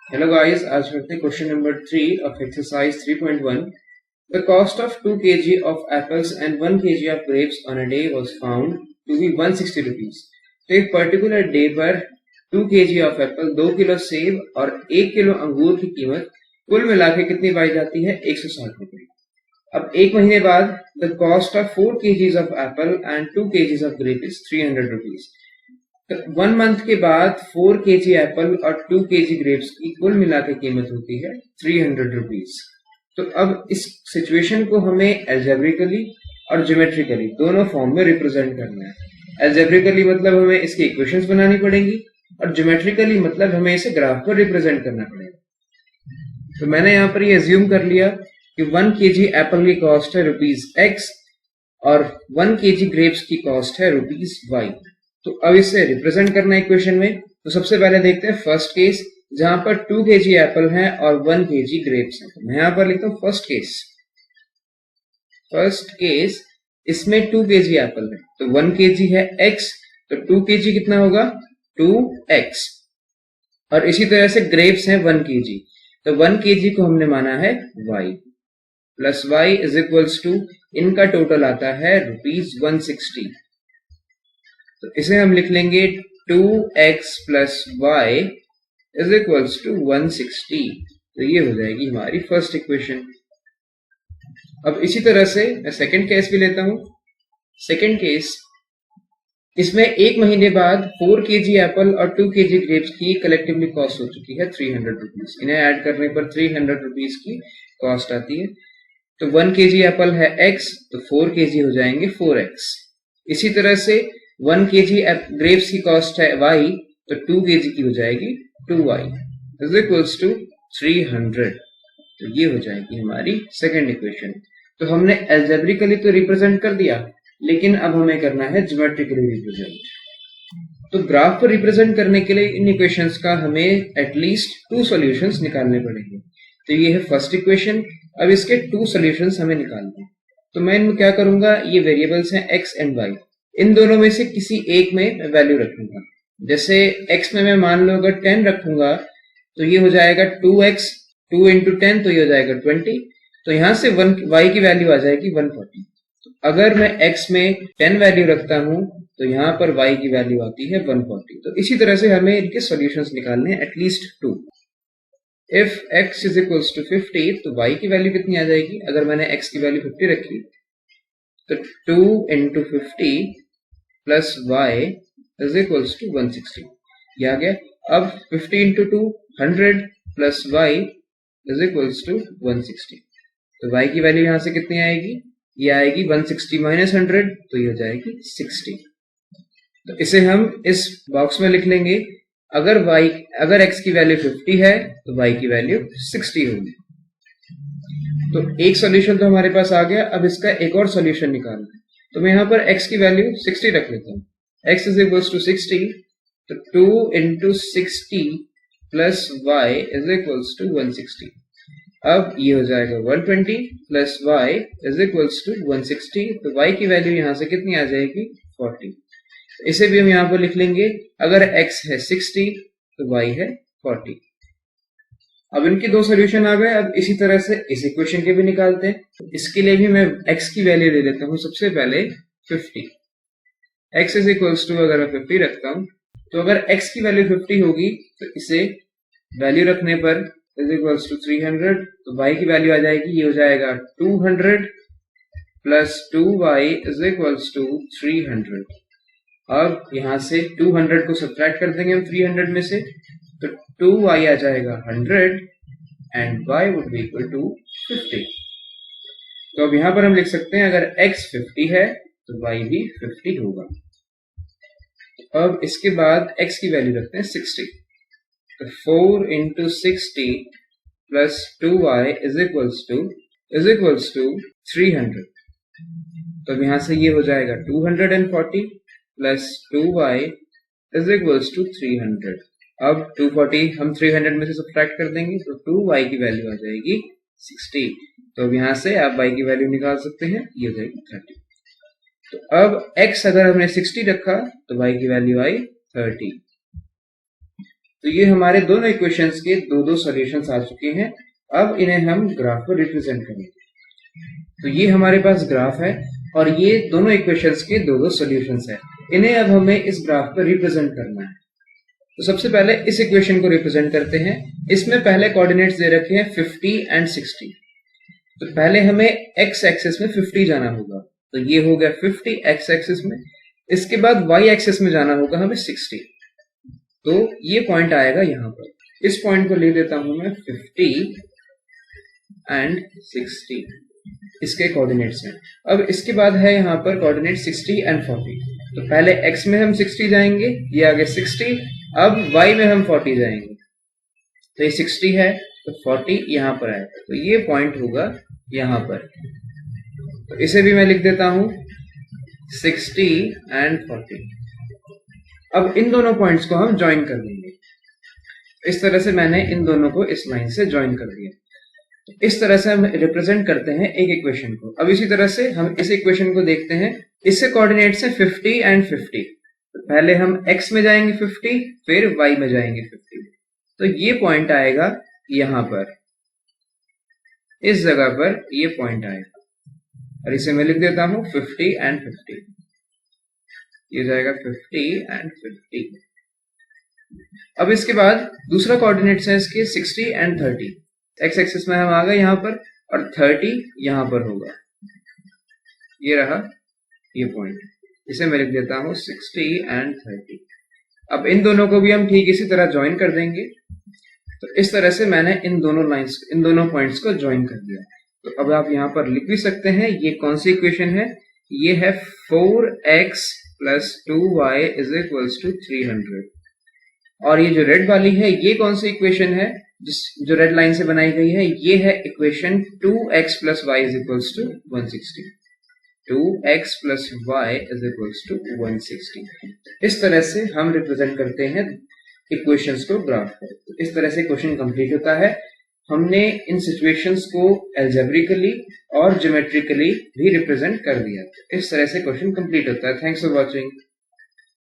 Hello guys, आज करते हैं question number 3 of exercise 3.1. The cost of 2 kg of apples and 1 kg of grapes on a day was found to be 160 rupees. तो एक particular day पर 2 kg of apple, 2 kilo सेब और 1 kilo अंगूर की कीमत कुल मिला के कितनी पाई जाती है? 160 रुपए। अब एक महीने बाद the cost of 4 kgs of apple and 2 kgs of grape is 300 rupees. तो 1 मंथ के बाद 4 kg एप्पल और 2 kg ग्रेप्स की कुल मिला के कीमत होती है 300 रुपीज। तो अब इस सिचुएशन को हमें एल्जेब्रिकली और ज्योमेट्रिकली दोनों फॉर्म में रिप्रेजेंट करना है। एल्जेब्रिकली मतलब हमें इसकी इक्वेशंस बनानी पड़ेंगी और ज्योमेट्रिकली मतलब हमें इसे ग्राफ पर रिप्रेजेंट करना पड़ेगा। तो मैंने यहाँ पर ये अज्यूम कर लिया कि 1 kg एप्पल की कॉस्ट है ₹X और 1 kg ग्रेप्स की कॉस्ट है ₹Y। तो अब इसे रिप्रेजेंट करना है इक्वेशन में। तो सबसे पहले देखते हैं फर्स्ट केस, जहां पर 2 kg एप्पल है और 1 kg ग्रेप्स है। तो मैं यहां पर लिखता हूं फर्स्ट केस इसमें 2 kg एप्पल है तो 1 kg है x, तो 2 kg कितना होगा 2x। और इसी तरह से ग्रेप्स हैं 1 kg, तो 1 kg को हमने माना है y plus y is equals to इनका टोटल आता है ₹160। तो इसे हम लिख लेंगे 2x plus y is equals to 160। तो ये हो जाएगी हमारी फर्स्ट इक्वेशन। अब इसी तरह से मैं सेकंड केस भी लेता हूं। सेकंड केस, इसमें एक महीने बाद 4 kg एप्पल और 2 kg ग्रेप्स की कलेक्टिवली कॉस्ट हो चुकी है 300 रुपीज। इन्हें ऐड करने पर 300 रुपीज की कॉस्ट आती है। तो 1 kg एप्पल है x, तो 4 kg हो जाएंगे 4x। इसी तरह से 1 kg ग्रेप्स की कॉस्ट है y, तो 2 kg की हो जाएगी 2y इज इक्वल्स टू 300। तो ये हो जाएगी हमारी सेकंड इक्वेशन। तो हमने एल्जेब्रिकली तो रिप्रेजेंट कर दिया, लेकिन अब हमें करना है ज्योमेट्रिकली रिप्रेजेंट। तो ग्राफ पर रिप्रेजेंट करने के लिए इन इक्वेशंस का हमें एटलीस्ट 2 सॉल्यूशंस निकालने पड़ेंगे। तो ये है फर्स्ट इक्वेशन। अब इसके 2 सॉल्यूशंस हमें निकालने हैं। तो मैं इनमें क्या करूंगा, ये वेरिएबल्स हैं x एंड y, इन दोनों में से किसी एक में वैल्यू रखूंगा। जैसे x में मैं मान लो अगर 10 रखूंगा तो ये हो जाएगा 2x, 2 इंटू 10 तो ये हो जाएगा 20। तो यहां से y की वैल्यू आ जाएगी 140। तो अगर मैं x में 10 वैल्यू रखता हूं तो यहां पर y की वैल्यू आती है 140। तो इसी तरह से हमें इनके सॉल्यूशंस निकालने हैं at least 2। If x is equals to 50, तो y की वैल्यू कितनी आ जाएगी? अगर मैंने x की वैल्यू 50 रखी तो 2 into 50 plus y is equals to 160। ये आ गया। अब 50 into 2 100 plus y is equals to 160। तो y की वैल्यू यहां से कितनी आएगी? ये आएगी 160 माइनस 100, तो ये हो जाएगी 60। तो इसे हम इस बॉक्स में लिख लेंगे। अगर x की वैल्यू 50 है तो y की वैल्यू 60 होगी। तो एक सॉल्यूशन तो हमारे पास आ गया। अब इसका एक और सॉल्यूशन निकालना है। तो मैं यहां पर x की वैल्यू 60 रख लेता हूं। x इज इक्वल्स टू 60, तो 2 into 60 plus y is equals to 160। अब ये हो जाएगा 120 plus y is equals to 160। तो y की वैल्यू यहां से कितनी आ जाएगी? 40। इसे भी हम यहां पर लिख लेंगे। अगर x है 60 तो y है 40। अब इनके 2 सॉल्यूशन आ गए। अब इसी तरह से इस इक्वेशन के भी निकालते हैं। इसके लिए भी मैं x की वैल्यू ले लेता हूं सबसे पहले 50। x इज इक्वल्स टू, अगर मैं 50 रखता हूं तो अगर x की वैल्यू 50 होगी तो इसे वैल्यू रखने पर इज इक्वल्स टू 300। तो y की वैल्यू आ जाएगी, ये हो जाएगा 200 plus 2y is equals to 300। अब यहां से 200 को सब्ट्रैक्ट कर देंगे हम 300 में से, तो 2y आ जाएगा 100 and y would be equal to 50। तो अब यहां पर हम लिख सकते हैं अगर x 50 है तो y भी 50 होगा। अब इसके बाद x की वैल्यू रखते हैं 60। तो 4 इंटू 60 प्लस 2y इज इक्वल्स टू 300। तो यहां से ये हो जाएगा 240 plus 2y is equals to 300। अब 240 हम 300 में से सब्ट्रैक्ट कर देंगे तो 2y की वैल्यू आ जाएगी 60। तो अब यहां से आप y की वैल्यू निकाल सकते हैं, ये हो जाएगी 30। तो अब x अगर हमने 60 रखा तो y की वैल्यू आई 30। तो ये हमारे दोनों इक्वेशंस के दो दो सॉल्यूशंस आ चुके हैं। अब इन्हें हम ग्राफ पर रिप्रेजेंट करेंगे। तो ये हमारे पास ग्राफ है और ये दोनों इक्वेशंस के दो दो सॉल्यूशंस है। इन्हें अब हमें इस ग्राफ पर रिप्रेजेंट करना है। तो सबसे पहले इस इक्वेशन को रिप्रेजेंट करते हैं। इसमें पहले कोऑर्डिनेट्स दे रखे हैं 50 एंड 60। तो पहले हमें x एक्सिस में 50 जाना होगा, तो ये हो गया 50 x एक्सिस में। इसके बाद y एक्सिस में जाना होगा हमें 60, तो ये पॉइंट आएगा यहां पर। इस पॉइंट को ले लेता हूं मैं 50 एंड 60, इसके कोऑर्डिनेट्स हैं। अब इसके बाद है यहाँ पर कोऑर्डिनेट 60 एंड 40। तो पहले x में हम 60 जाएंगे, ये आगे 60, अब y में हम 40 जाएंगे। तो ये 60 है तो 40 यहाँ पर आएगा, तो ये पॉइंट होगा यहाँ पर। तो इसे भी मैं लिख देता हूं 60 एंड 40। अब इन दोनों पॉइंट्स को हम ज्वाइन कर देंगे। इस तरह से मैंने इन दोनों को इस लाइन से ज्वाइन कर दिया। तो इस तरह से हम रिप्रेजेंट करते हैं एक इक्वेशन को। अब इसी तरह से हम इस इक्वेशन को देखते हैं। इससे कोऑर्डिनेट्स है 50 एंड 50। तो पहले हम x में जाएंगे 50, फिर y में जाएंगे 50। तो ये पॉइंट आएगा यहां पर, इस जगह पर ये पॉइंट आएगा, और इसे मैं लिख देता हूं 50 एंड 50। ये जाएगा 50 एंड 50। अब इसके बाद दूसरा कोऑर्डिनेट्स है इसके 60 एंड 30। x एक्सिस में हम आ गए यहां पर, और 30 यहां पर होगा। ये रहा ये पॉइंट, इसे मैं लिख देता हूं 60 एंड 30। अब इन दोनों को भी हम ठीक इसी तरह ज्वाइन कर देंगे। तो इस तरह से मैंने इन दोनों पॉइंट्स को ज्वाइन कर दिया। तो अब आप यहां पर लिख भी सकते हैं, ये कौन सी इक्वेशन है? ये है 4x + 2y = 300। और ये जो रेड वाली है, ये कौन सी इक्वेशन है जो रेड लाइन से बनाई गई है? ये है equation 2x + y = 160। 2x + y = 160। इस तरह से हम रिप्रेजेंट करते हैं इक्वेशंस को ग्राफ पर। तो इस तरह से क्वेश्चन कंप्लीट होता है। हमने इन सिचुएशंस को एल्जेब्रिकली और ज्योमेट्रिकली भी रिप्रेजेंट कर दिया। इस तरह से क्वेश्चन कंप्लीट होता है। Thanks for watching.